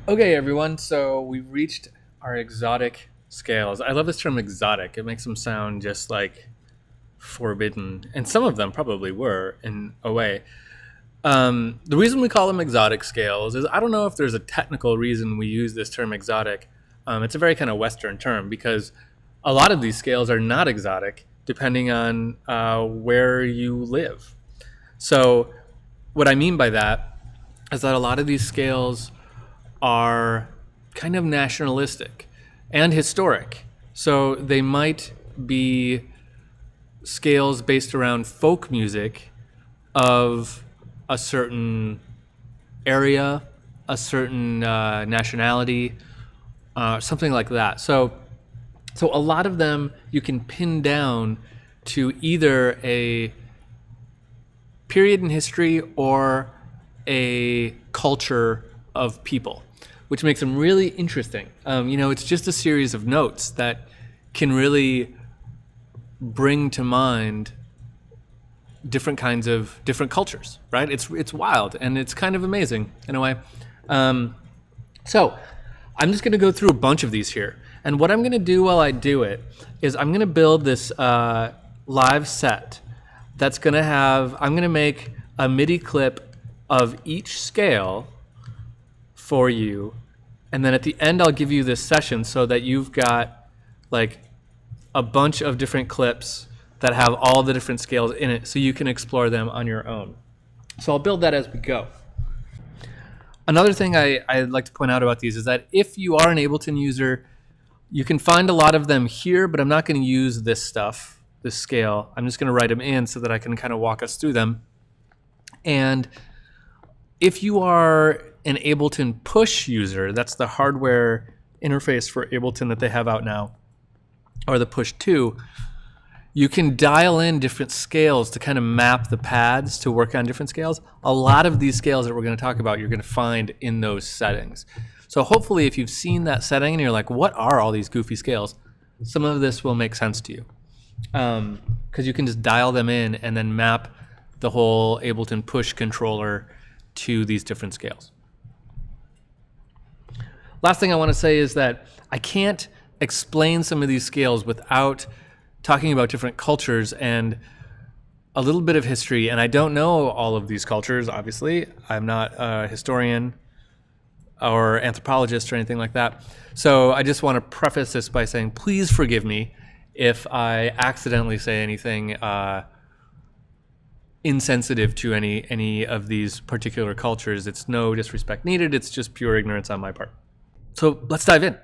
Okay, everyone, so we've reached our exotic scales. I love this term exotic. It makes them sound just like forbidden, and some of them probably were in a way. The reason we call them exotic scales is I don't know if there's a technical reason we use this term exotic. It's a very kind of Western term because a lot of these scales are not exotic depending on where you live. So, what I mean by that is that a lot of these scales are kind of nationalistic and historic. So they might be scales based around folk music of a certain area, a certain nationality, something like that. So a lot of them you can pin down to either a period in history or a culture of people, which makes them really interesting. It's just a series of notes that can really bring to mind different kinds of different cultures, right? It's wild and it's kind of amazing in a way. So I'm just going to go through a bunch of these here. And what I'm going to do while I do it is I'm going to build this live set that's going to have, I'm going to make a MIDI clip of each scale for you. And then at the end, I'll give you this session so that you've got like a bunch of different clips that have all the different scales in it so you can explore them on your own. So I'll build that as we go. Another thing I'd like to point out about these is that if you are an Ableton user, you can find a lot of them here, but I'm not going to use this stuff, this scale. I'm just going to write them in so that I can kind of walk us through them. And if you are an Ableton push user, that's the hardware interface for Ableton that they have out now, or the push 2, you can dial in different scales to kind of map the pads to work on different scales. A lot of these scales that we're going to talk about, you're going to find in those settings. So hopefully if you've seen that setting and you're like, what are all these goofy scales? Some of this will make sense to you. Because you can just dial them in and then map the whole Ableton push controller to these different scales. Last thing I want to say is that I can't explain some of these scales without talking about different cultures and a little bit of history. And I don't know all of these cultures, obviously. I'm not a historian or anthropologist or anything like that. So I just want to preface this by saying, please forgive me if I accidentally say anything insensitive to any of these particular cultures. It's no disrespect needed. It's just pure ignorance on my part. So let's dive in.